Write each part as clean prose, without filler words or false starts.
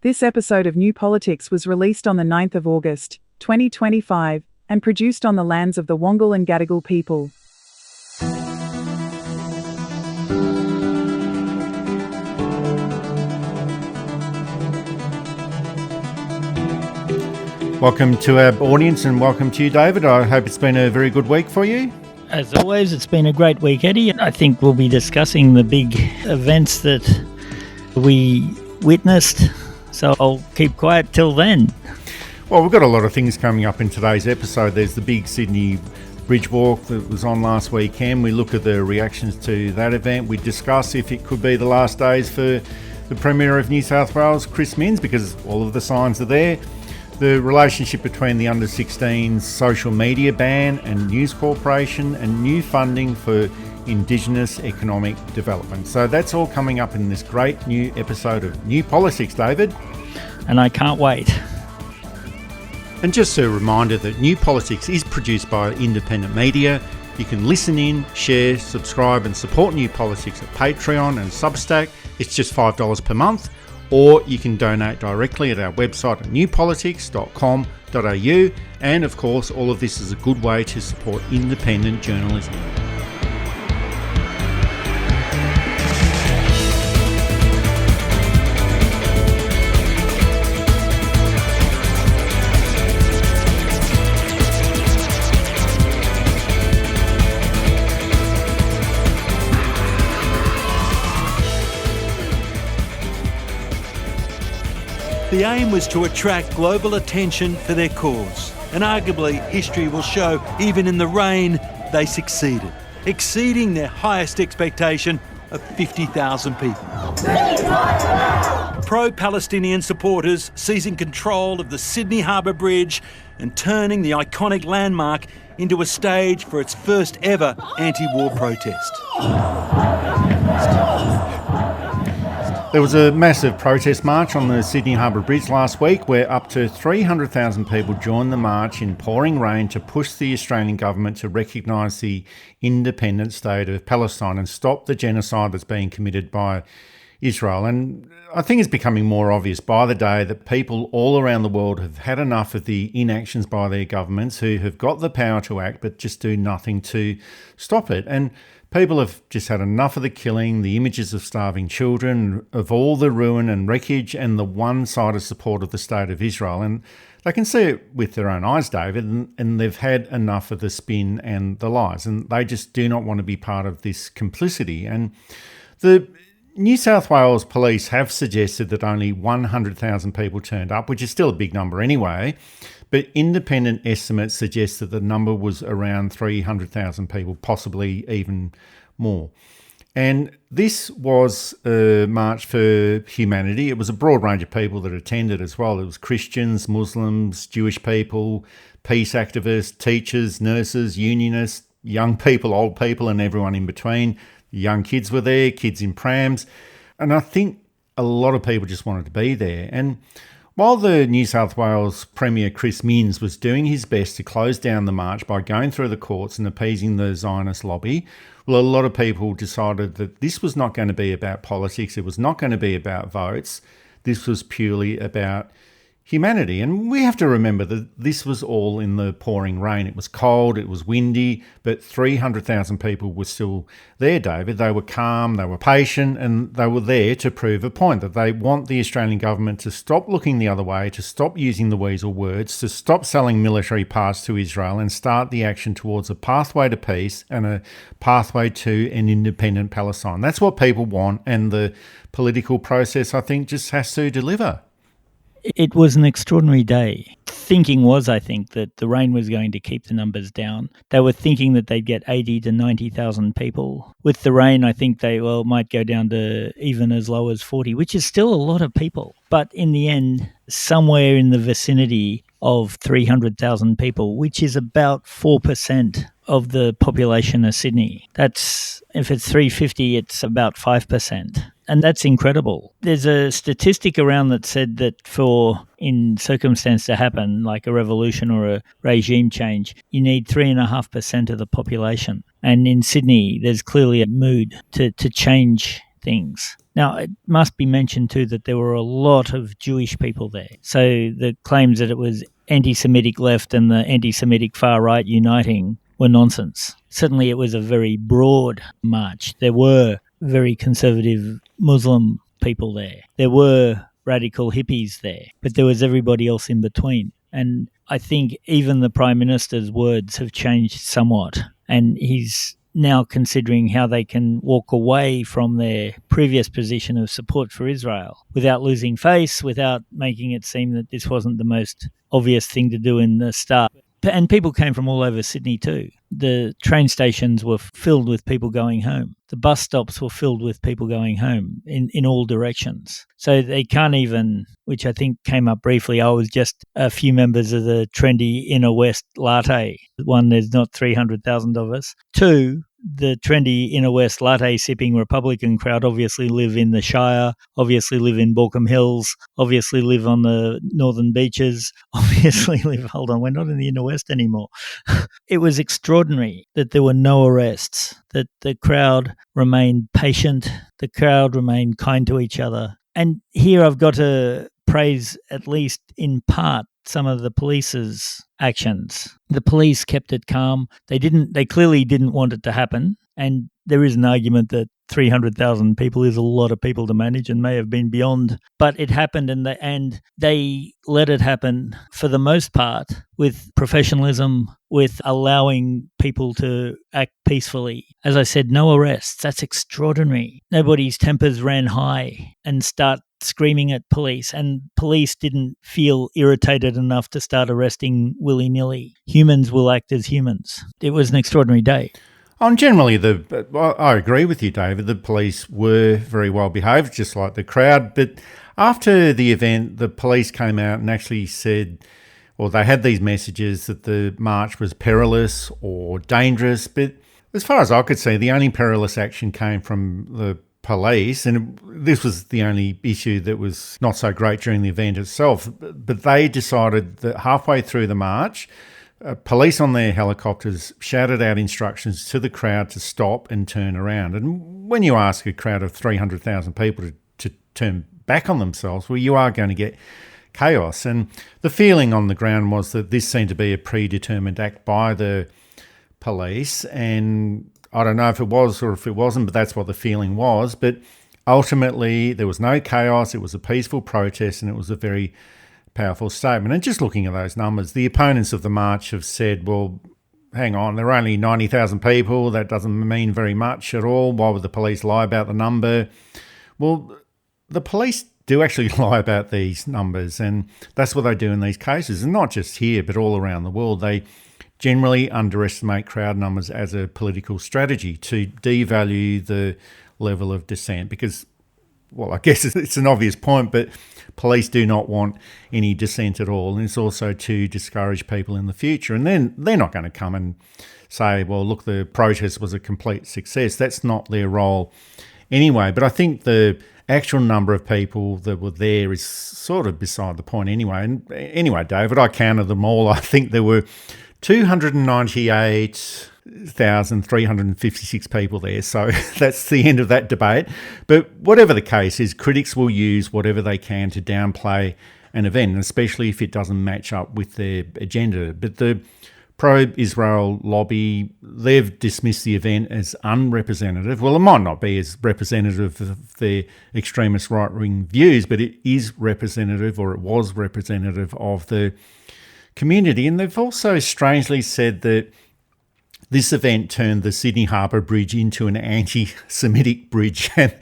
This episode of New Politics was released on the 9th of August, 2025, and produced on the lands of the Wangal and Gadigal people. Welcome to our audience and welcome to you, David. I hope it's been a very good week for you. As always, it's been a great week, Eddie. I think we'll be discussing the big events that we witnessed, so I'll keep quiet till then. Well, we've got a lot of things coming up in today's episode. There's the big Sydney Bridge Walk that was on last weekend. We look at the reactions to that event. We discuss if it could be the last days for the Premier of New South Wales, Chris Minns, because all of the signs are there. The relationship between the under-16s social media ban and News Corporation, and new funding for Indigenous economic development. So that's all coming up in this great new episode of New Politics, David. And I can't wait. And just a reminder that New Politics is produced by independent media. You can listen in, share, subscribe and support New Politics at Patreon and Substack. It's just $5 per month. Or you can donate directly at our website at newpolitics.com.au. And of course, all of this is a good way to support independent journalism. The aim was to attract global attention for their cause, and arguably history will show even in the rain they succeeded, exceeding their highest expectation of 50,000 people. Pro-Palestinian supporters seizing control of the Sydney Harbour Bridge and turning the iconic landmark into a stage for its first ever anti-war protest. There was a massive protest march on the Sydney Harbour Bridge last week where up to 300,000 people joined the march in pouring rain to push the Australian government to recognise the independent state of Palestine and stop the genocide that's being committed by Israel. And I think it's becoming more obvious by the day that people all around the world have had enough of the inactions by their governments who have got the power to act but just do nothing to stop it. And people have just had enough of the killing, the images of starving children, of all the ruin and wreckage and the one-sided support of the State of Israel. And they can see it with their own eyes, David, and they've had enough of the spin and the lies. And they just do not want to be part of this complicity. And the New South Wales Police have suggested that only 100,000 people turned up, which is still a big number anyway. But independent estimates suggest that the number was around 300,000 people, possibly even more. And this was a march for humanity. It was a broad range of people that attended as well. It was Christians, Muslims, Jewish people, peace activists, teachers, nurses, unionists, young people, old people, and everyone in between. Young kids were there, kids in prams. And I think a lot of people just wanted to be there. And while the New South Wales Premier Chris Minns was doing his best to close down the march by going through the courts and appeasing the Zionist lobby, well, a lot of people decided that this was not going to be about politics. It was not going to be about votes. This was purely about humanity. And we have to remember that this was all in the pouring rain. It was cold, it was windy, but 300,000 people were still there, David. They were calm, they were patient, and they were there to prove a point, that they want the Australian government to stop looking the other way, to stop using the weasel words, to stop selling military parts to Israel and start the action towards a pathway to peace and a pathway to an independent Palestine. That's what people want, and the political process, I think, just has to deliver. It was an extraordinary day. Thinking was, I think, that the rain was going to keep the numbers down. They were thinking that they'd get 80 to 90,000 people. With the rain, I think they might go down to even as low as 40, which is still a lot of people. But in the end, somewhere in the vicinity of 300,000 people, which is about 4% of the population of Sydney. That's, if it's 350, it's about 5%. And that's incredible. There's a statistic around that said that in circumstance to happen, like a revolution or a regime change, you need 3.5% of the population. And in Sydney, there's clearly a mood to change things. Now, it must be mentioned too that there were a lot of Jewish people there. So the claims that it was anti-Semitic left and the anti-Semitic far right uniting were nonsense. Certainly it was a very broad march. There were very conservative Muslim people there. There were radical hippies there, but there was everybody else in between. And I think even the Prime Minister's words have changed somewhat, and he's now considering how they can walk away from their previous position of support for Israel without losing face, without making it seem that this wasn't the most obvious thing to do in the start. And people came from all over Sydney too. The train stations were filled with people going home. The bus stops were filled with people going home in all directions. So they can't even, which I think came up briefly, I was just a few members of the trendy Inner West latte. One, there's not 300,000 of us. Two, the trendy Inner West latte sipping Republican crowd obviously live in the Shire, obviously live in Baulkham Hills, obviously live on the northern beaches, obviously live, hold on, we're not in the Inner West anymore. It was extraordinary that there were no arrests, that the crowd remained patient, the crowd remained kind to each other. And here I've got to praise, at least in part, some of the police's actions. The police kept it calm. They clearly didn't want it to happen. And there is an argument that 300,000 people is a lot of people to manage and may have been beyond. But it happened, and they let it happen for the most part with professionalism, with allowing people to act peacefully. As I said, no arrests. That's extraordinary. Nobody's tempers ran high and start screaming at police, and police didn't feel irritated enough to start arresting willy-nilly. Humans will act as humans. It was an extraordinary day. Generally, I agree with you, David. The police were very well behaved, just like the crowd. But after the event, the police came out and actually said, or they had these messages that the march was perilous or dangerous. But as far as I could see, the only perilous action came from the police, and this was the only issue that was not so great during the event itself. But they decided that halfway through the march, police on their helicopters shouted out instructions to the crowd to stop and turn around. And when you ask a crowd of 300,000 people to turn back on themselves, well, you are going to get chaos. And the feeling on the ground was that this seemed to be a predetermined act by the police. And I don't know if it was or if it wasn't, but that's what the feeling was. But ultimately, there was no chaos. It was a peaceful protest, and it was a very powerful statement. And just looking at those numbers, the opponents of the march have said, well, hang on, there are only 90,000 people. That doesn't mean very much at all. Why would the police lie about the number? Well, the police do actually lie about these numbers, and that's what they do in these cases. And not just here, but all around the world. They generally underestimate crowd numbers as a political strategy to devalue the level of dissent because, well, I guess it's an obvious point, but police do not want any dissent at all. And it's also to discourage people in the future. And then they're not going to come and say, well, look, the protest was a complete success. That's not their role anyway. But I think the actual number of people that were there is sort of beside the point anyway. And anyway, David, I counted them all. I think there were 298,356 people there. So that's the end of that debate. But whatever the case is, critics will use whatever they can to downplay an event, especially if it doesn't match up with their agenda. But the pro-Israel lobby, they've dismissed the event as unrepresentative. Well, it might not be as representative of their extremist right-wing views, but it is representative, or it was representative of the community. And they've also strangely said that this event turned the Sydney Harbour Bridge into an anti-Semitic bridge. And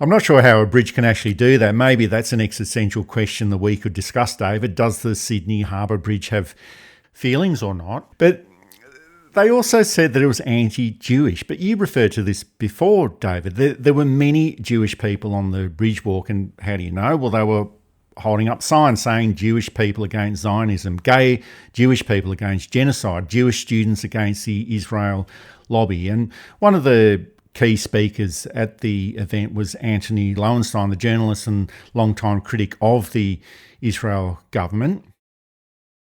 I'm not sure how a bridge can actually do that. Maybe that's an existential question that we could discuss, David. Does the Sydney Harbour Bridge have feelings or not? But they also said that it was anti-Jewish. But you referred to this before, David. There were many Jewish people on the bridge walk. And how do you know? Well, they were holding up signs saying Jewish people against Zionism, gay Jewish people against genocide, Jewish students against the Israel lobby. And one of the key speakers at the event was Anthony Lowenstein, the journalist and longtime critic of the Israel government.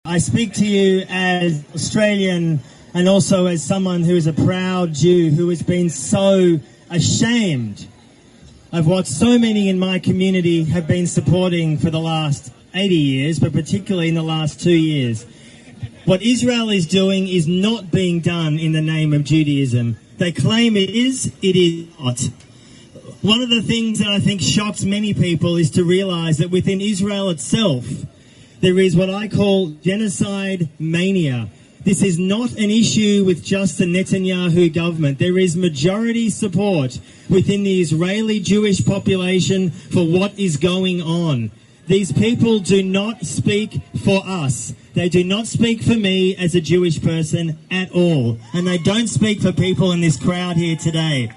I speak to you as Australian and also as someone who is a proud Jew who has been so ashamed of what so many in my community have been supporting for the last 80 years, but particularly in the last 2 years. What Israel is doing is not being done in the name of Judaism. They claim it is not. One of the things that I think shocks many people is to realize that within Israel itself, there is what I call genocide mania. This is not an issue with just the Netanyahu government. There is majority support within the Israeli Jewish population for what is going on. These people do not speak for us. They do not speak for me as a Jewish person at all. And they don't speak for people in this crowd here today.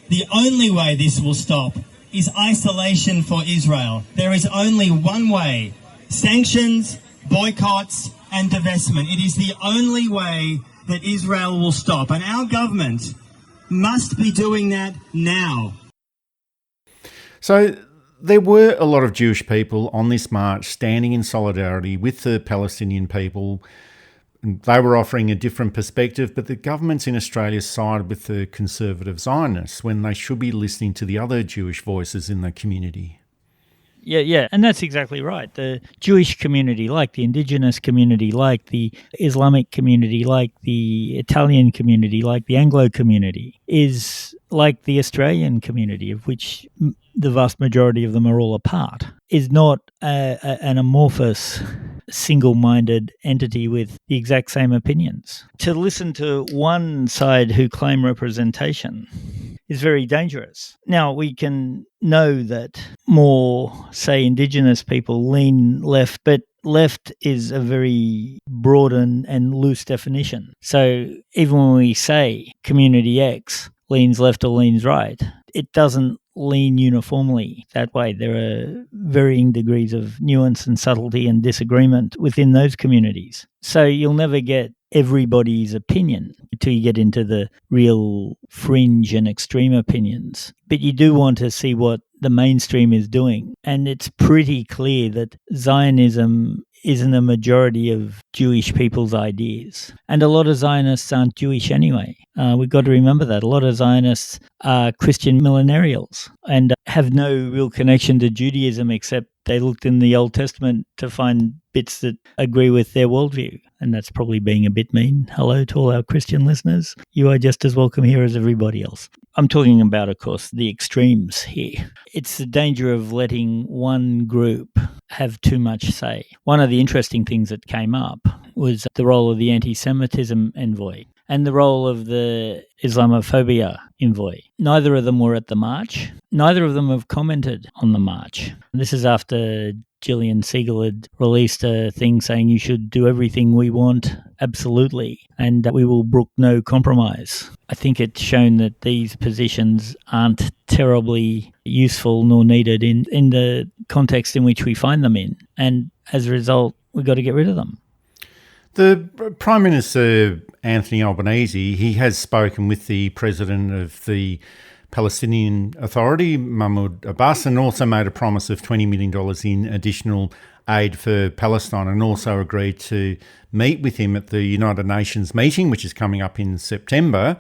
The only way this will stop is isolation for Israel. There is only one way: sanctions, boycotts, and divestment. It is the only way that Israel will stop. And our government must be doing that now. So there were a lot of Jewish people on this march standing in solidarity with the Palestinian people. They were offering a different perspective, but the governments in Australia sided with the conservative Zionists when they should be listening to the other Jewish voices in the community. Yeah, and that's exactly right. The Jewish community, like the Indigenous community, like the Islamic community, like the Italian community, like the Anglo community, is like the Australian community, of which the vast majority of them are all a part, is not an amorphous, single-minded entity with the exact same opinions. To listen to one side who claim representation is very dangerous. Now, we can know that more, say, Indigenous people lean left, but left is a very broad and loose definition. So even when we say community X leans left or leans right, it doesn't lean uniformly that way. There are varying degrees of nuance and subtlety and disagreement within those communities. So you'll never get everybody's opinion until you get into the real fringe and extreme opinions. But you do want to see what the mainstream is doing. And it's pretty clear that Zionism isn't a majority of Jewish people's ideas. And a lot of Zionists aren't Jewish anyway. We've got to remember that. A lot of Zionists are Christian millenarials and have no real connection to Judaism except they looked in the Old Testament to find bits that agree with their worldview. And that's probably being a bit mean. Hello to all our Christian listeners. You are just as welcome here as everybody else. I'm talking about, of course, the extremes here. It's the danger of letting one group have too much say. One of the interesting things that came up was the role of the anti-Semitism envoy and the role of the Islamophobia envoy. Neither of them were at the march. Neither of them have commented on the march. This is after Gillian Siegel had released a thing saying you should do everything we want, absolutely, and we will brook no compromise. I think it's shown that these positions aren't terribly useful nor needed in the context in which we find them in. And as a result, we've got to get rid of them. The Prime Minister, Anthony Albanese, he has spoken with the President of the Palestinian Authority, Mahmoud Abbas, and also made a promise of $20 million in additional aid for Palestine, and also agreed to meet with him at the United Nations meeting, which is coming up in September.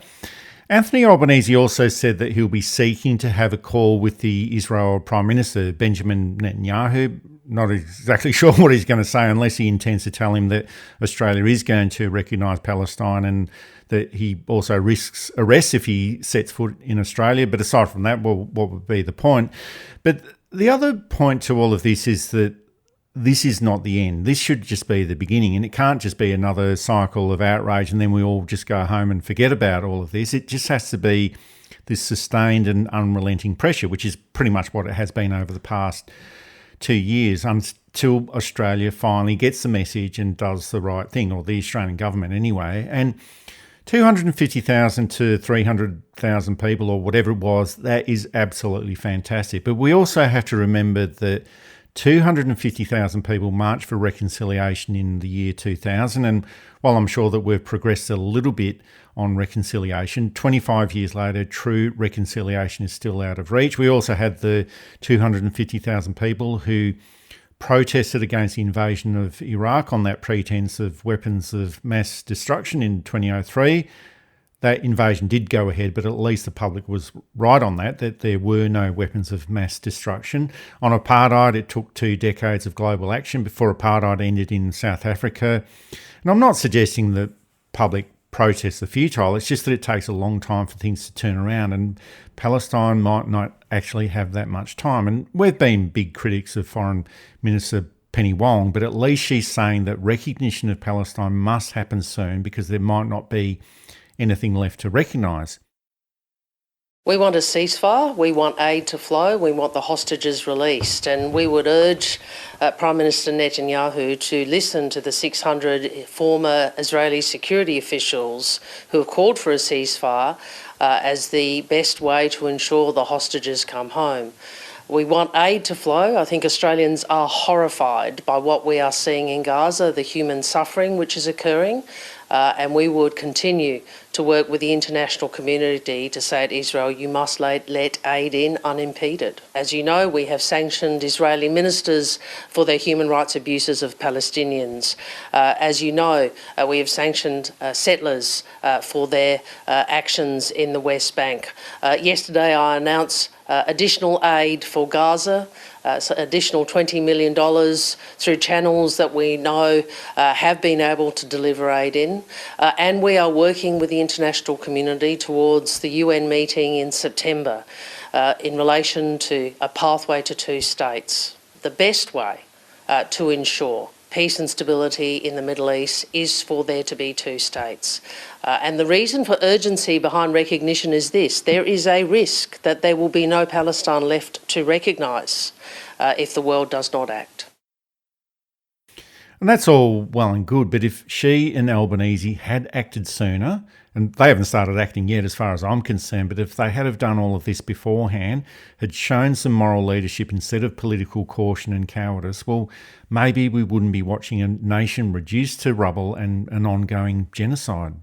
Anthony Albanese also said that he'll be seeking to have a call with the Israel Prime Minister, Benjamin Netanyahu. Not exactly sure what he's going to say unless he intends to tell him that Australia is going to recognise Palestine and that he also risks arrest if he sets foot in Australia. But aside from that, well, what would be the point? But the other point to all of this is that this is not the end. This should just be the beginning, and it can't just be another cycle of outrage and then we all just go home and forget about all of this. It just has to be this sustained and unrelenting pressure, which is pretty much what it has been over the past 2 years, until Australia finally gets the message and does the right thing, or the Australian government anyway. And 250,000 to 300,000 people, or whatever it was, that is absolutely fantastic. But we also have to remember that 250,000 people marched for reconciliation in the year 2000. And while I'm sure that we've progressed a little bit on reconciliation, 25 years later, true reconciliation is still out of reach. We also had the 250,000 people who protested against the invasion of Iraq on that pretense of weapons of mass destruction in 2003. that invasion did go ahead, but at least the public was right on that there were no weapons of mass destruction. On apartheid, it took 2 decades of global action before apartheid ended in South Africa. And I'm not suggesting that public protests are futile, it's just that it takes a long time for things to turn around, and Palestine might not actually have that much time. And we've been big critics of Foreign Minister Penny Wong, but at least she's saying that recognition of Palestine must happen soon because there might not be anything left to recognise. We want a ceasefire, we want aid to flow, we want the hostages released, and we would urge Prime Minister Netanyahu to listen to the 600 former Israeli security officials who have called for a ceasefire as the best way to ensure the hostages come home. We want aid to flow. I think Australians are horrified by what we are seeing in Gaza, the human suffering which is occurring, and we would continue to work with the international community to say to Israel, you must let aid in unimpeded. As you know, we have sanctioned Israeli ministers for their human rights abuses of Palestinians. As you know, we have sanctioned settlers for their actions in the West Bank. Yesterday I announced additional aid for Gaza, so additional $20 million through channels that we know have been able to deliver aid in. And we are working with the international community towards the UN meeting in September in relation to a pathway to 2 states. The best way to ensure peace and stability in the Middle East is for there to be 2 states. And the reason for urgency behind recognition is this: there is a risk that there will be no Palestine left to recognise if the world does not act. And that's all well and good, but if she and Albanese had acted sooner, and they haven't started acting yet as far as I'm concerned, but if they had have done all of this beforehand, had shown some moral leadership instead of political caution and cowardice, well, maybe we wouldn't be watching a nation reduced to rubble and an ongoing genocide.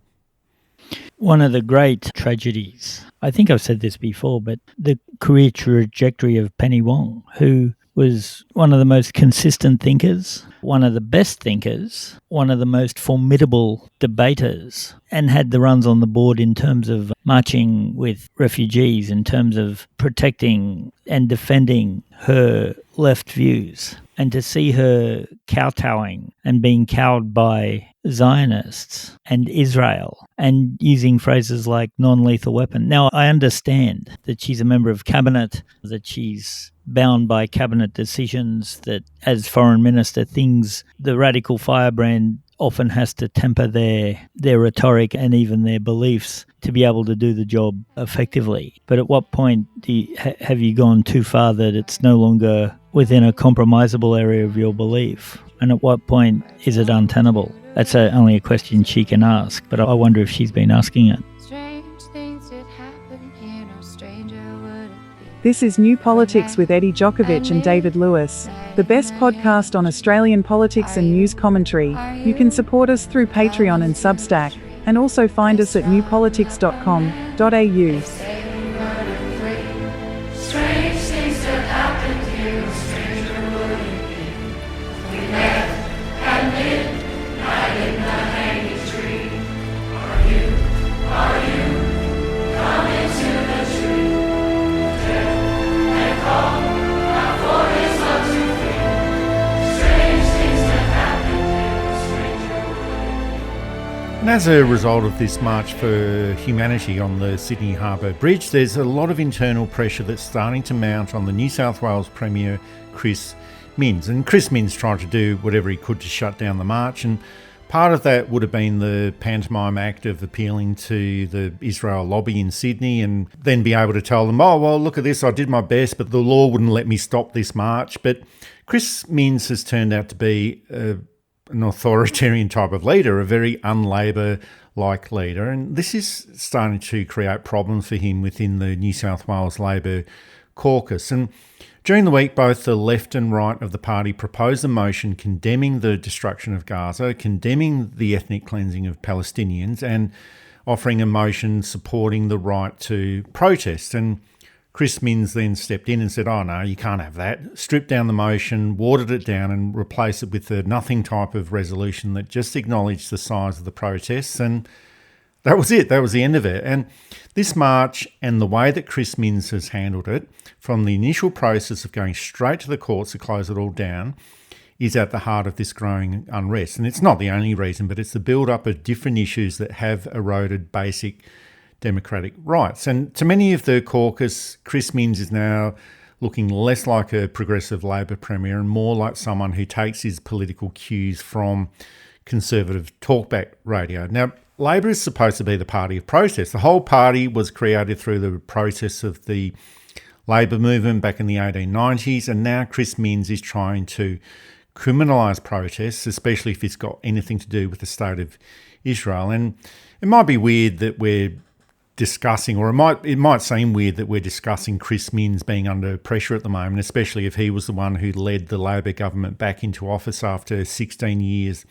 One of the great tragedies, I think I've said this before, but the career trajectory of Penny Wong, who was one of the most consistent thinkers, one of the best thinkers, one of the most formidable debaters, and had the runs on the board in terms of marching with refugees, in terms of protecting and defending her left views. And to see her kowtowing and being cowed by Zionists and Israel and using phrases like non-lethal weapon. Now, I understand that she's a member of cabinet, that she's bound by cabinet decisions, that as foreign minister, the radical firebrand often has to temper their rhetoric and even their beliefs to be able to do the job effectively. But at what point have you gone too far that it's no longer within a compromisable area of your belief? And at what point is it untenable? That's only a question she can ask, but I wonder if she's been asking it. This is New Politics with Eddie Djokovic and David Lewis, the best podcast on Australian politics and news commentary. You can support us through Patreon and Substack, and also find us at newpolitics.com.au. And as a result of this March for Humanity on the Sydney Harbour Bridge, there's a lot of internal pressure that's starting to mount on the New South Wales Premier, Chris Minns. And Chris Minns tried to do whatever he could to shut down the march, and part of that would have been the pantomime act of appealing to the Israel lobby in Sydney and then be able to tell them, oh, well, look at this, I did my best, but the law wouldn't let me stop this march. But Chris Minns has turned out to be an authoritarian type of leader, a very un-Labor-like leader, and this is starting to create problems for him within the New South Wales Labor caucus. And during the week, both the left and right of the party proposed a motion condemning the destruction of Gaza, condemning the ethnic cleansing of Palestinians, and offering a motion supporting the right to protest. And Chris Minns then stepped in and said, oh no, you can't have that. Stripped down the motion, watered it down and replaced it with a nothing type of resolution that just acknowledged the size of the protests. And That was it. That was the end of it. And this march and the way that Chris Minns has handled it, from the initial process of going straight to the courts to close it all down, is at the heart of this growing unrest. And it's not the only reason, but it's the build-up of different issues that have eroded basic democratic rights. And to many of the caucus, Chris Minns is now looking less like a progressive Labor premier and more like someone who takes his political cues from conservative talkback radio. Now, Labor is supposed to be the party of protest. The whole party was created through the process of the Labor movement back in the 1890s, and now Chris Minns is trying to criminalise protests, especially if it's got anything to do with the state of Israel. And it might be weird that we're discussing, or it might seem weird that we're discussing Chris Minns being under pressure at the moment, especially if he was the one who led the Labor government back into office after 16 years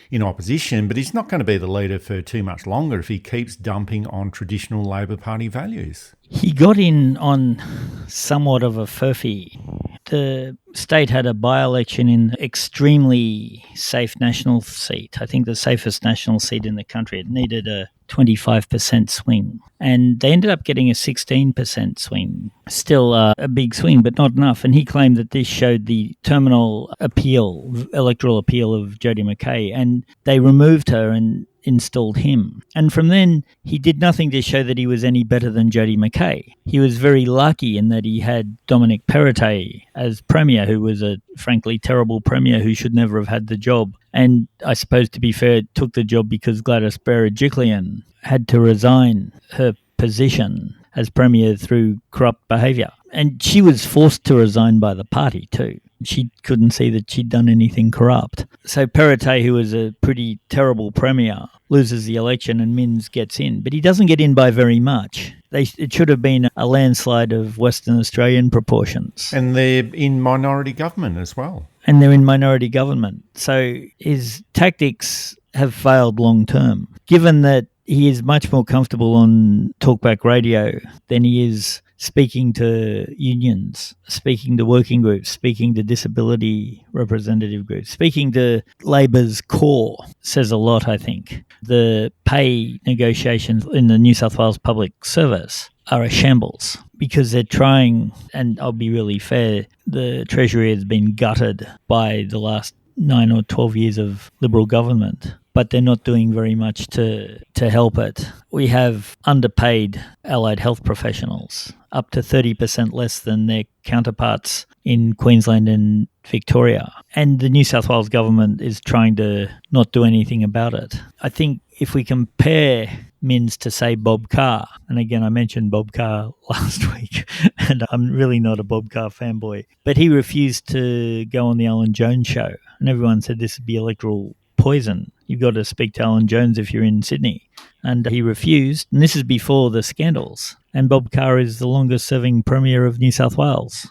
in opposition, but he's not going to be the leader for too much longer if he keeps dumping on traditional Labor Party values. He got in on somewhat of a furphy. The state had a by-election in an extremely safe national seat. I think the safest national seat in the country. It needed a 25% swing. And they ended up getting a 16% swing. Still a big swing, but not enough. And he claimed that this showed the terminal appeal, electoral appeal of Jodie McKay. And they removed her and installed him. And from then, he did nothing to show that he was any better than Jodie McKay. He was very lucky in that he had Dominic Perrottet as Premier, who was a frankly terrible Premier who should never have had the job. And I suppose, to be fair, took the job because Gladys Berejiklian had to resign her position as Premier through corrupt behaviour. And she was forced to resign by the party too. She couldn't see that she'd done anything corrupt. So Perrottet, who was a pretty terrible Premier, loses the election and Minns gets in. But he doesn't get in by very much. It should have been a landslide of Western Australian proportions. And they're in minority government as well. And they're in minority government. So his tactics have failed long term, given that he is much more comfortable on talkback radio than he is speaking to unions, speaking to working groups, speaking to disability representative groups, speaking to Labor's core says a lot, I think. The pay negotiations in the New South Wales Public Service are a shambles because they're trying, and I'll be really fair, the Treasury has been gutted by the last 9 or 12 years of Liberal government, but they're not doing very much to help it. We have underpaid allied health professionals, up to 30% less than their counterparts in Queensland and Victoria. And the New South Wales government is trying to not do anything about it. I think if we compare Minns to, say, Bob Carr, and again, I mentioned Bob Carr last week, and I'm really not a Bob Carr fanboy, but he refused to go on the Alan Jones show, and everyone said this would be electoral poison. You've got to speak to Alan Jones if you're in Sydney. And he refused, and this is before the scandals. And Bob Carr is the longest-serving Premier of New South Wales.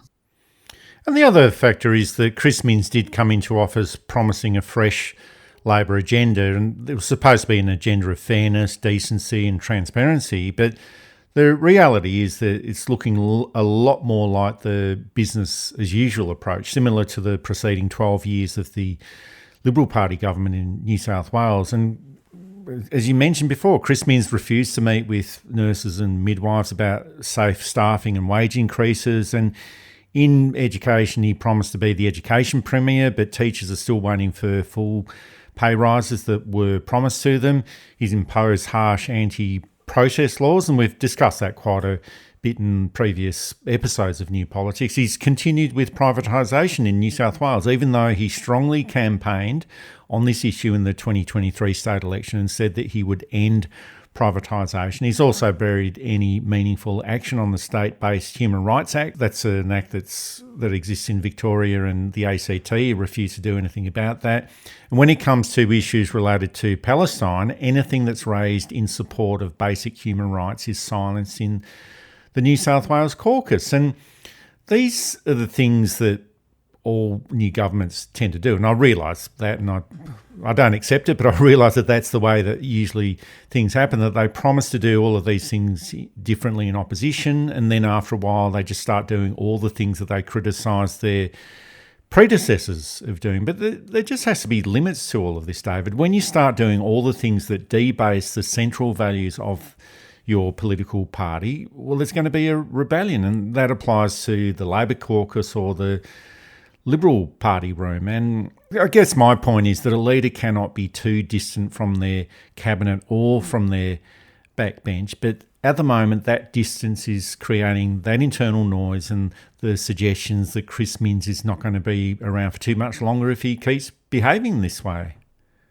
And the other factor is that Chris Minns did come into office promising a fresh Labor agenda, and it was supposed to be an agenda of fairness, decency and transparency, but the reality is that it's looking a lot more like the business-as-usual approach, similar to the preceding 12 years of the Liberal Party government in New South Wales. And as you mentioned before, Chris Minns refused to meet with nurses and midwives about safe staffing and wage increases. And in education, he promised to be the education premier, but teachers are still waiting for full pay rises that were promised to them. He's imposed harsh anti-protest laws, and we've discussed that quite a bit in previous episodes of New Politics. He's continued with privatisation in New South Wales, even though he strongly campaigned on this issue in the 2023 state election and said that he would end privatisation. He's also buried any meaningful action on the state-based Human Rights Act. That's an act that exists in Victoria and the ACT. He refused to do anything about that. And when it comes to issues related to Palestine, anything that's raised in support of basic human rights is silenced in the New South Wales caucus. And these are the things that all new governments tend to do. And I realise that, and I don't accept it, but I realise that that's the way that usually things happen, that they promise to do all of these things differently in opposition, and then after a while they just start doing all the things that they criticise their predecessors of doing. But there just has to be limits to all of this, David. When you start doing all the things that debase the central values of your political party, well, there's going to be a rebellion, and that applies to the Labor caucus or the Liberal Party room. And I guess my point is that a leader cannot be too distant from their cabinet or from their backbench, but at the moment that distance is creating that internal noise and the suggestions that Chris Minns is not going to be around for too much longer if he keeps behaving this way.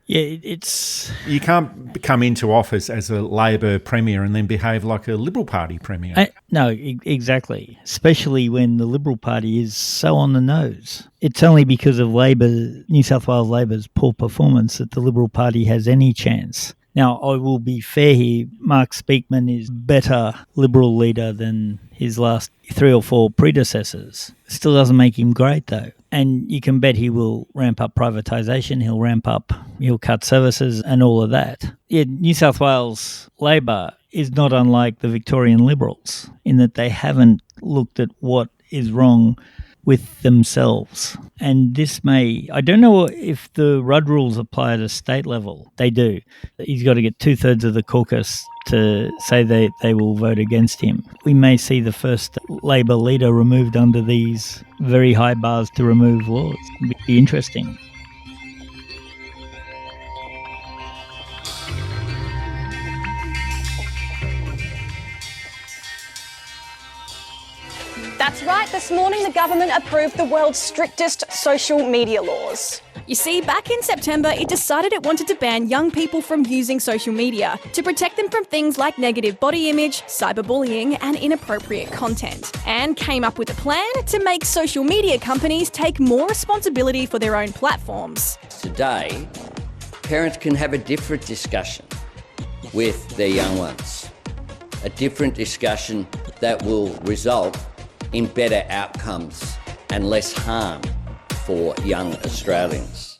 Yeah, it's... You can't come into office as a Labor Premier and then behave like a Liberal Party Premier. No, exactly, especially when the Liberal Party is so on the nose. It's only because of New South Wales Labor's poor performance that the Liberal Party has any chance. Now, I will be fair here, Mark Speakman is better Liberal leader than his last 3 or 4 predecessors. Still doesn't make him great, though. And you can bet he will ramp up privatisation, he'll cut services and all of that. Yeah, New South Wales Labor is not unlike the Victorian Liberals in that they haven't looked at what is wrong with themselves. And I don't know if the Rudd rules apply at a state level. They do. He's got to get 2/3 of the caucus to say they will vote against him. We may see the first Labor leader removed under these very high bars to remove laws. It'd be interesting. That's right, this morning the government approved the world's strictest social media laws. You see, back in September, it decided it wanted to ban young people from using social media to protect them from things like negative body image, cyberbullying and inappropriate content, and came up with a plan to make social media companies take more responsibility for their own platforms. Today, parents can have a different discussion with their young ones, a different discussion that will result in better outcomes and less harm for young Australians.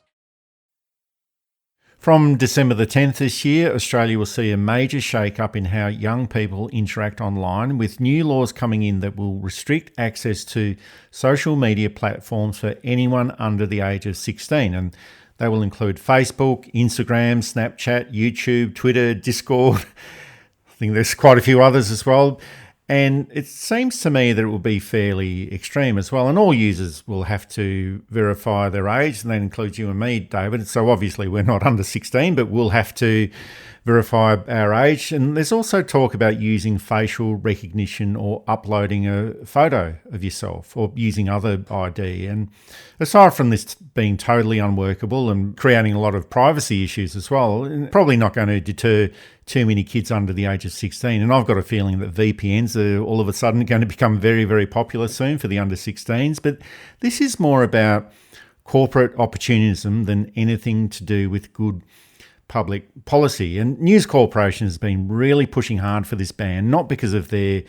From December the 10th this year, Australia will see a major shake-up in how young people interact online, with new laws coming in that will restrict access to social media platforms for anyone under the age of 16. And they will include Facebook, Instagram, Snapchat, YouTube, Twitter, Discord. I think there's quite a few others as well. And it seems to me that it will be fairly extreme as well. And all users will have to verify their age, and that includes you and me, David. So obviously we're not under 16, but we'll have to verify our age. And there's also talk about using facial recognition or uploading a photo of yourself or using other ID. And aside from this being totally unworkable and creating a lot of privacy issues as well, probably not going to deter too many kids under the age of 16. And I've got a feeling that VPNs are all of a sudden going to become very, very popular soon for the under 16s. But this is more about corporate opportunism than anything to do with good public policy. And News Corporation has been really pushing hard for this ban, not because of their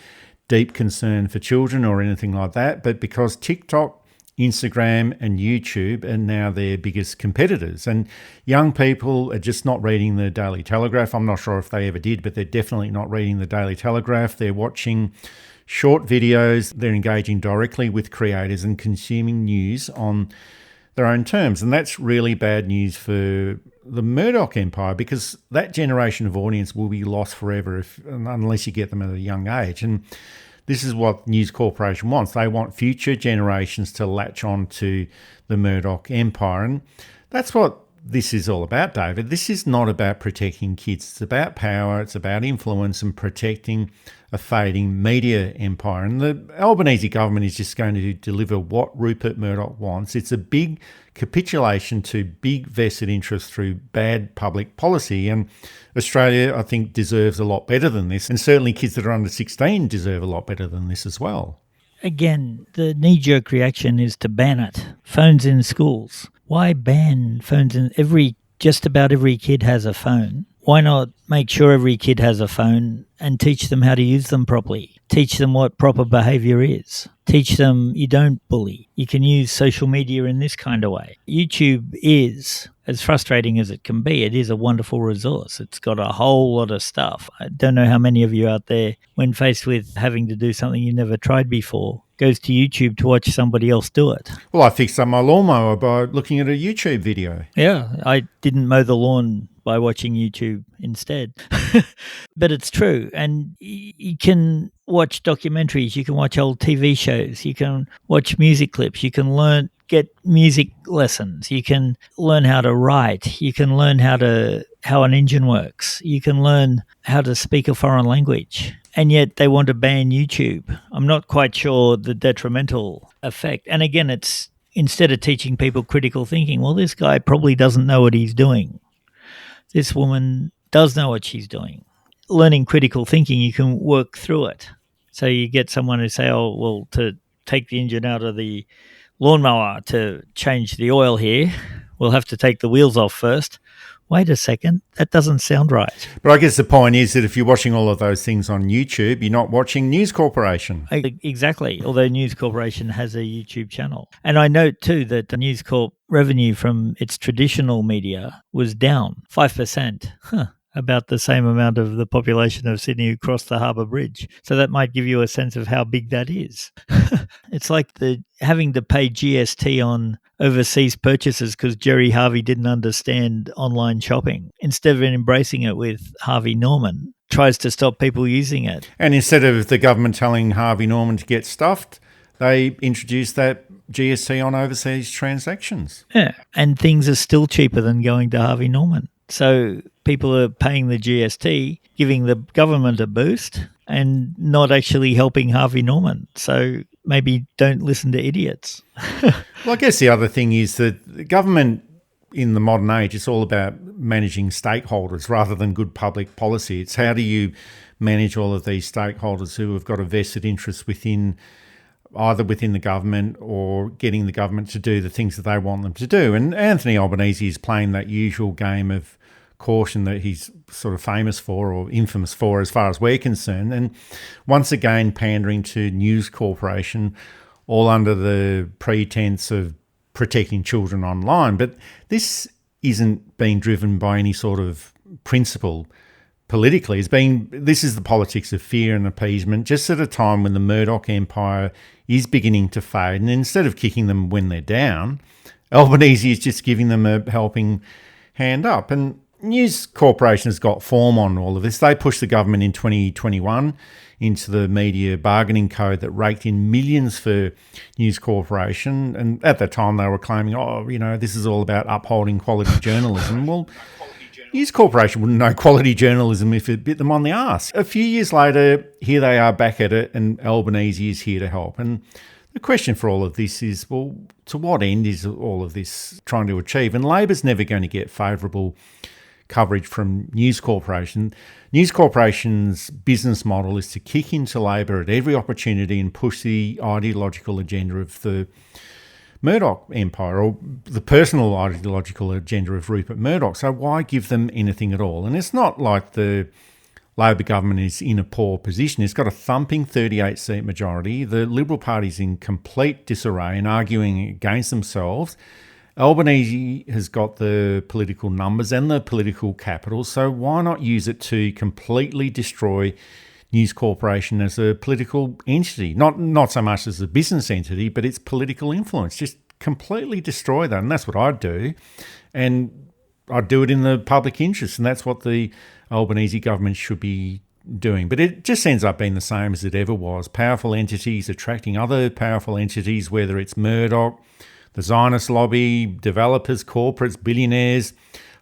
deep concern for children or anything like that, but because TikTok, Instagram and YouTube are now their biggest competitors. And young people are just not reading the Daily Telegraph. I'm not sure if they ever did, but they're definitely not reading the Daily Telegraph. They're watching short videos. They're engaging directly with creators and consuming news on their own terms. And that's really bad news for the Murdoch empire, because that generation of audience will be lost forever unless you get them at a young age. And this is what News Corporation wants. They want future generations to latch on to the Murdoch empire. And that's what this is all about, David. This is not about protecting kids. It's about power. It's about influence and protecting a fading media empire. And the Albanese government is just going to deliver what Rupert Murdoch wants. It's a big capitulation to big vested interests through bad public policy. And Australia, I think, deserves a lot better than this. And certainly kids that are under 16 deserve a lot better than this as well. Again, the knee-jerk reaction is to ban it. Phones in schools. Why ban phones in just about every kid has a phone? Why not make sure every kid has a phone and teach them how to use them properly? Teach them what proper behaviour is. Teach them you don't bully. You can use social media in this kind of way. YouTube is, as frustrating as it can be, it is a wonderful resource. It's got a whole lot of stuff. I don't know how many of you out there, when faced with having to do something you never tried before, goes to YouTube to watch somebody else do it. Well, I fixed up my lawnmower by looking at a YouTube video. Yeah, I didn't mow the lawn by watching YouTube instead. But it's true. And you can watch documentaries, you can watch old TV shows, you can watch music clips, you can get music lessons, you can learn how to write, you can learn how an engine works, you can learn how to speak a foreign language. And yet they want to ban YouTube. I'm not quite sure the detrimental effect. And again, it's instead of teaching people critical thinking, well, this guy probably doesn't know what he's doing. This woman does know what she's doing. Learning critical thinking, you can work through it. So you get someone who say, oh, well, to take the engine out of the lawnmower to change the oil here, we'll have to take the wheels off first. Wait a second, that doesn't sound right. But I guess the point is that if you're watching all of those things on YouTube, you're not watching News Corporation. Exactly, although News Corporation has a YouTube channel. And I note too that the News Corp revenue from its traditional media was down 5%. About the same amount of the population of Sydney who crossed the Harbour Bridge. So that might give you a sense of how big that is. It's like having to pay GST on overseas purchases because Jerry Harvey didn't understand online shopping. Instead of embracing it with Harvey Norman, tries to stop people using it. And instead of the government telling Harvey Norman to get stuffed, they introduced that GST on overseas transactions. Yeah, and things are still cheaper than going to Harvey Norman. So people are paying the GST, giving the government a boost and not actually helping Harvey Norman. So maybe don't listen to idiots. Well, I guess the other thing is that the government in the modern age is all about managing stakeholders rather than good public policy. It's how do you manage all of these stakeholders who have got a vested interest either within the government or getting the government to do the things that they want them to do. And Anthony Albanese is playing that usual game of caution that he's sort of famous for or infamous for as far as we're concerned. And once again, pandering to News Corporation, all under the pretense of protecting children online. But this isn't being driven by any sort of principle politically. This is the politics of fear and appeasement, just at a time when the Murdoch empire is beginning to fade. And instead of kicking them when they're down, Albanese is just giving them a helping hand up. And News Corporation has got form on all of this. They pushed the government in 2021 into the media bargaining code that raked in millions for News Corporation. And at that time, they were claiming, this is all about upholding quality journalism. Well, News Corporation wouldn't know quality journalism if it bit them on the arse. A few years later, here they are back at it, and Albanese is here to help. And the question for all of this is, well, to what end is all of this trying to achieve? And Labor's never going to get favourable coverage from News Corporation. News Corporation's business model is to kick into Labor at every opportunity and push the ideological agenda of the Murdoch empire or the personal ideological agenda of Rupert Murdoch. So why give them anything at all? And it's not like the Labor government is in a poor position. It's got a thumping 38-seat majority. The Liberal Party's in complete disarray and arguing against themselves. Albanese has got the political numbers and the political capital, so why not use it to completely destroy News Corporation as a political entity? Not so much as a business entity, but its political influence. Just completely destroy that, and that's what I'd do. And I'd do it in the public interest, and that's what the Albanese government should be doing. But it just ends up being the same as it ever was. Powerful entities attracting other powerful entities, whether it's Murdoch, the Zionist lobby, developers, corporates, billionaires.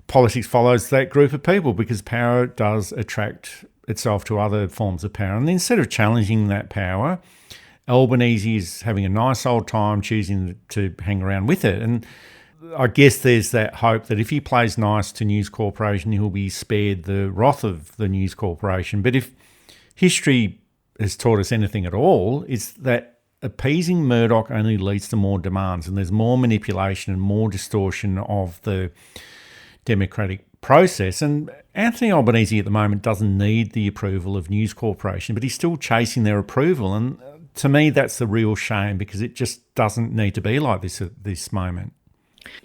Politics follows that group of people because power does attract itself to other forms of power. And instead of challenging that power, Albanese is having a nice old time choosing to hang around with it. And I guess there's that hope that if he plays nice to News Corporation, he'll be spared the wrath of the News Corporation. But if history has taught us anything at all, it's that appeasing Murdoch only leads to more demands, and there's more manipulation and more distortion of the democratic process. And Anthony Albanese at the moment doesn't need the approval of News Corporation, but he's still chasing their approval. And to me, that's the real shame, because it just doesn't need to be like this at this moment.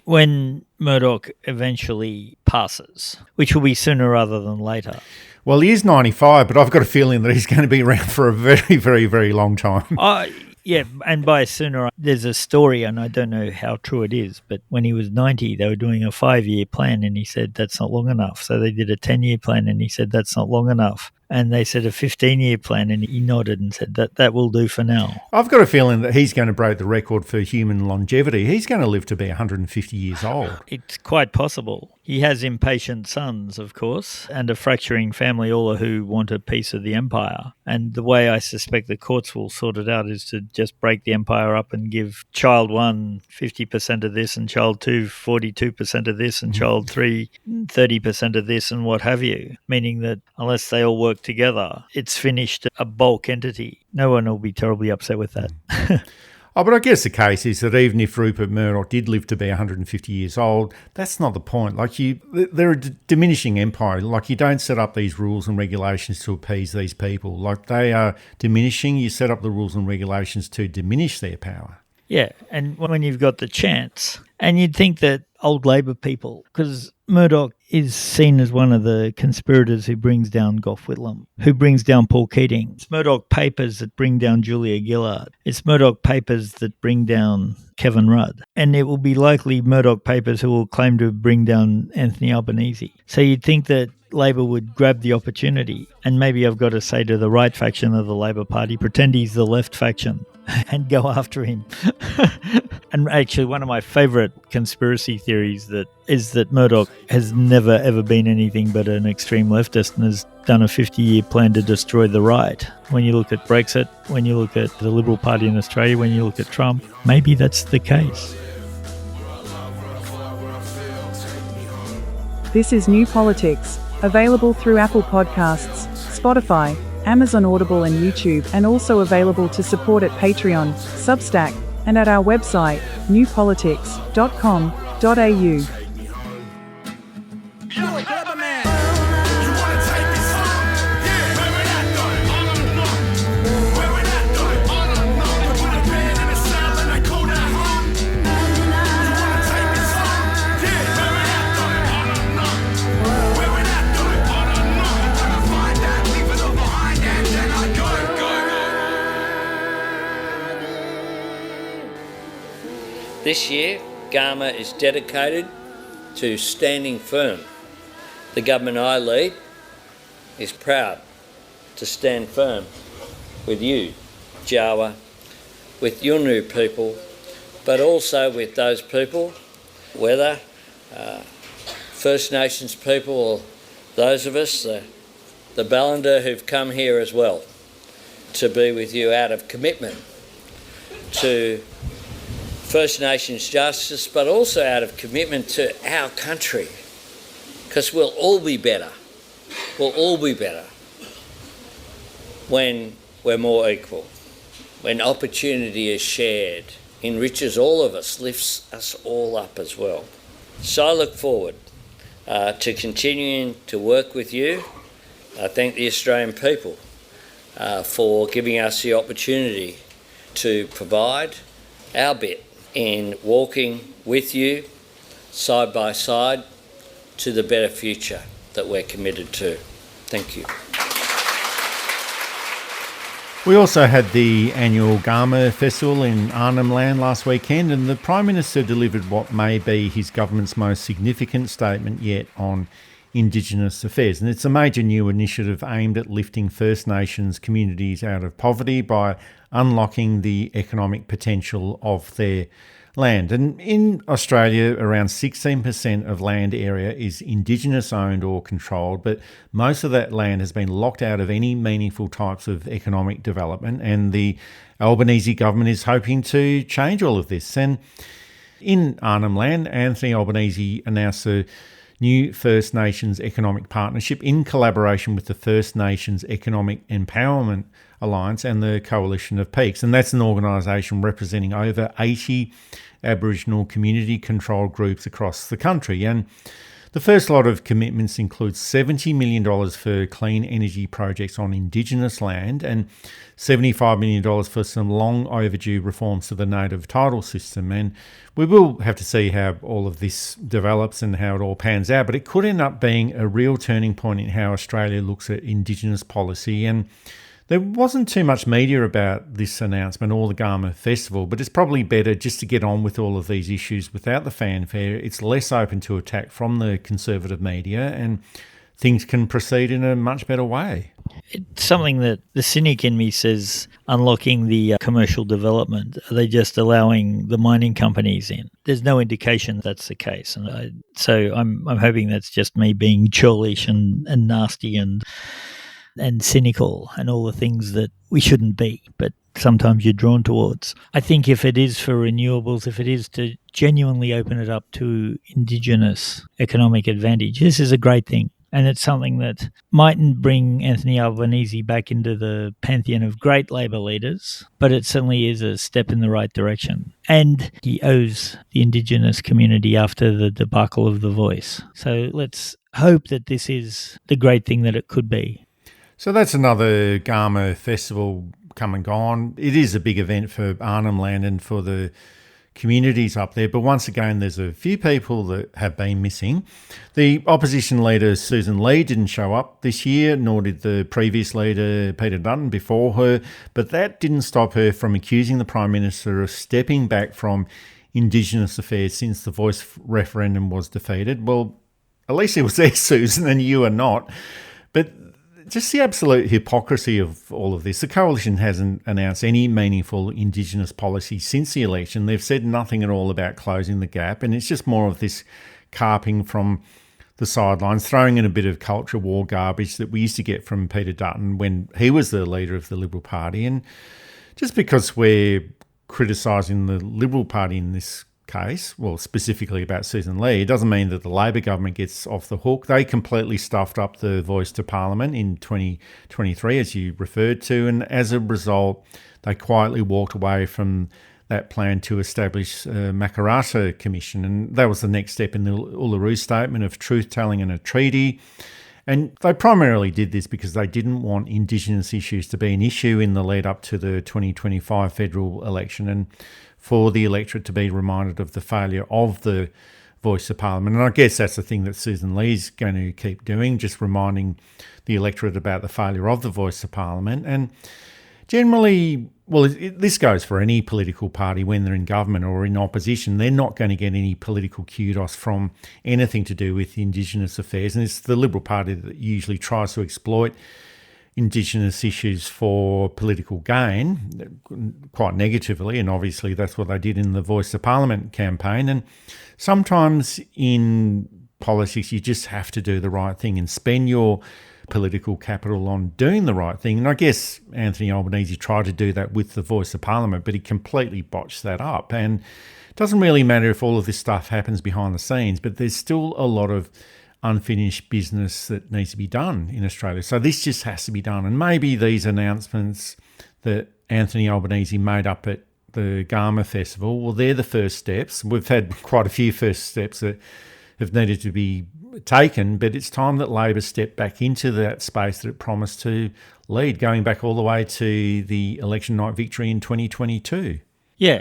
When Murdoch eventually passes, which will be sooner rather than later. Well, he is 95, but I've got a feeling that he's going to be around for a very, very, very long time. Yeah, and by sooner, there's a story, and I don't know how true it is, but when he was 90, they were doing a 5-year plan, and he said, that's not long enough. So they did a 10-year plan, and he said, that's not long enough. And they said a 15-year plan, and he nodded and said, that will do for now. I've got a feeling that he's going to break the record for human longevity. He's going to live to be 150 years old. It's quite possible. He has impatient sons, of course, and a fracturing family, all who want a piece of the empire. And the way I suspect the courts will sort it out is to just break the empire up and give child 1 50% of this, and child 2 42% of this, and child 3 30% of this, and what have you. Meaning that unless they all work together, it's finished a bulk entity. No one will be terribly upset with that. Oh, but I guess the case is that even if Rupert Murdoch did live to be 150 years old, that's not the point. They're a diminishing empire. You don't set up these rules and regulations to appease these people. They are diminishing. You set up the rules and regulations to diminish their power. Yeah, and when you've got the chance, and you'd think that old Labor people, because Murdoch is seen as one of the conspirators who brings down Gough Whitlam, who brings down Paul Keating. It's Murdoch papers that bring down Julia Gillard. It's Murdoch papers that bring down Kevin Rudd. And it will be likely Murdoch papers who will claim to bring down Anthony Albanese. So you'd think that Labor would grab the opportunity, and maybe I've got to say to the right faction of the Labor Party, pretend he's the left faction and go after him. And actually, one of my favourite conspiracy theories is that Murdoch has never ever been anything but an extreme leftist and has done a 50-year plan to destroy the right. When you look at Brexit, when you look at the Liberal Party in Australia, when you look at Trump, maybe that's the case. This is New Politics, available through Apple Podcasts, Spotify, Amazon Audible and YouTube, and also available to support at Patreon, Substack, and at our website, newpolitics.com.au. This year, Garma is dedicated to standing firm. The government I lead is proud to stand firm with you, Jawa, with Yunnu people, but also with those people, whether First Nations people or those of us, the Ballender who've come here as well, to be with you out of commitment to First Nations justice, but also out of commitment to our country, because we'll all be better. We'll all be better when we're more equal, when opportunity is shared, enriches all of us, lifts us all up as well. So I look forward to continuing to work with you. I thank the Australian people for giving us the opportunity to provide our bit in walking with you side by side to the better future that we're committed to. Thank you. We also had the annual Garma Festival in Arnhem Land last weekend, and the Prime Minister delivered what may be his government's most significant statement yet on Indigenous affairs. And it's a major new initiative aimed at lifting First Nations communities out of poverty by unlocking the economic potential of their land. And in Australia, around 16% of land area is Indigenous owned or controlled, but most of that land has been locked out of any meaningful types of economic development, and the Albanese government is hoping to change all of this. And in Arnhem Land, Anthony Albanese announced a new First Nations economic partnership in collaboration with the First Nations Economic Empowerment Alliance and the Coalition of Peaks. And that's an organisation representing over 80 Aboriginal community-controlled groups across the country. And the first lot of commitments includes $70 million for clean energy projects on Indigenous land and $75 million for some long overdue reforms to the native title system. And we will have to see how all of this develops and how it all pans out, but it could end up being a real turning point in how Australia looks at Indigenous policy. And There wasn't too much media about this announcement or the Gurrumul Festival, but it's probably better just to get on with all of these issues without the fanfare. It's less open to attack from the conservative media, and things can proceed in a much better way. It's something that the cynic in me says, unlocking the commercial development. Are they just allowing the mining companies in? There's no indication that's the case. And so I'm hoping that's just me being churlish and nasty and cynical and all the things that we shouldn't be, but sometimes you're drawn towards. I think if it is for renewables, if it is to genuinely open it up to Indigenous economic advantage, this is a great thing. And it's something that mightn't bring Anthony Albanese back into the pantheon of great Labor leaders, but it certainly is a step in the right direction. And he owes the Indigenous community after the debacle of The Voice. So let's hope that this is the great thing that it could be. So that's another Gurrumul Festival come and gone. It is a big event for Arnhem Land and for the communities up there, but once again there's a few people that have been missing. The opposition leader Susan Lee didn't show up this year, nor did the previous leader Peter Dutton before her, but that didn't stop her from accusing the Prime Minister of stepping back from Indigenous affairs since the Voice referendum was defeated. Well, at least it was there, Susan, and you are not. But just the absolute hypocrisy of all of this. The Coalition hasn't announced any meaningful Indigenous policy since the election. They've said nothing at all about closing the gap, and it's just more of this carping from the sidelines, throwing in a bit of culture war garbage that we used to get from Peter Dutton when he was the leader of the Liberal Party. And just because we're criticising the Liberal Party in this case, well, specifically about Susan Lee, it doesn't mean that the Labor government gets off the hook. They completely stuffed up the Voice to Parliament in 2023, as you referred to, and as a result, they quietly walked away from that plan to establish a Makarrata Commission, and that was the next step in the Uluru Statement of truth-telling and a treaty. And they primarily did this because they didn't want Indigenous issues to be an issue in the lead up to the 2025 federal election, and for the electorate to be reminded of the failure of the Voice of Parliament. And I guess that's the thing that Susan Lee's going to keep doing, just reminding the electorate about the failure of the Voice of Parliament. And generally, well, this goes for any political party when they're in government or in opposition. They're not going to get any political kudos from anything to do with Indigenous affairs. And it's the Liberal Party that usually tries to exploit Indigenous issues for political gain, quite negatively, and obviously that's what they did in the Voice of Parliament campaign. And sometimes in politics you just have to do the right thing and spend your political capital on doing the right thing. And I guess Anthony Albanese tried to do that with the Voice of Parliament, but he completely botched that up. And it doesn't really matter if all of this stuff happens behind the scenes, but there's still a lot of unfinished business that needs to be done in Australia. So this just has to be done. And maybe these announcements that Anthony Albanese made up at the Gurrumul Festival, well, they're the first steps. We've had quite a few first steps that have needed to be taken, but it's time that Labor step back into that space that it promised to lead, going back all the way to the election night victory in 2022. Yeah,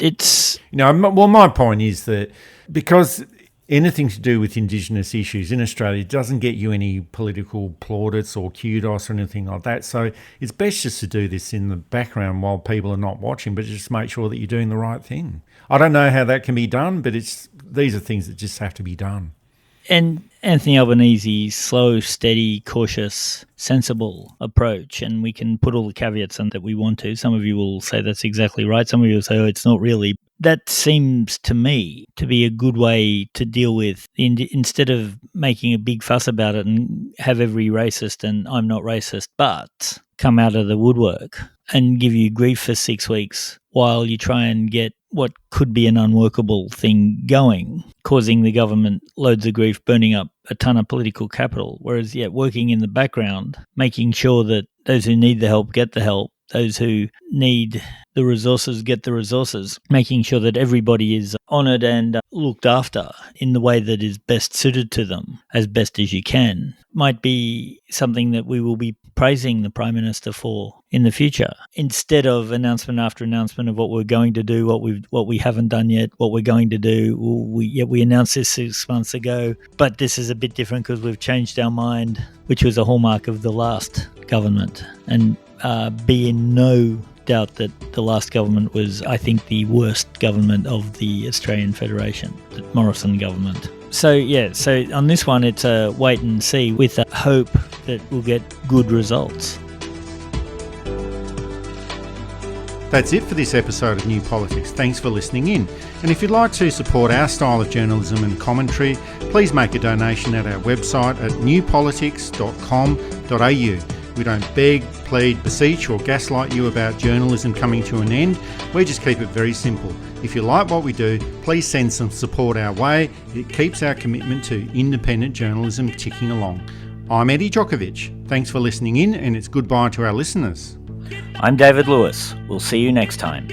it's... well, my point is that because anything to do with Indigenous issues in Australia doesn't get you any political plaudits or kudos or anything like that. So it's best just to do this in the background while people are not watching, but just make sure that you're doing the right thing. I don't know how that can be done, but these are things that just have to be done. And Anthony Albanese's slow, steady, cautious, sensible approach, and we can put all the caveats in that we want to. Some of you will say that's exactly right. Some of you will say, oh, it's not really. That seems to me to be a good way to deal with, instead of making a big fuss about it and have every racist and I'm not racist, but come out of the woodwork and give you grief for 6 weeks while you try and get what could be an unworkable thing going, causing the government loads of grief, burning up a ton of political capital. Whereas, working in the background, making sure that those who need the help get the help, those who need the resources get the resources, making sure that everybody is honoured and looked after in the way that is best suited to them as best as you can, might be something that we will be praising the Prime Minister for in the future, instead of announcement after announcement of what we're going to do, what we haven't done yet, what we're going to do. We announced this 6 months ago, but this is a bit different because we've changed our mind, which was a hallmark of the last government. And be in no doubt that the last government was, I think, the worst government of the Australian Federation, the Morrison government. So on this one, it's a wait and see with the hope that we'll get good results. That's it for this episode of New Politics. Thanks for listening in. And if you'd like to support our style of journalism and commentary, please make a donation at our website at newpolitics.com.au. We don't beg, plead, beseech or gaslight you about journalism coming to an end. We just keep it very simple. If you like what we do, please send some support our way. It keeps our commitment to independent journalism ticking along. I'm Eddie Djokovic. Thanks for listening in, and it's goodbye to our listeners. I'm David Lewis. We'll see you next time.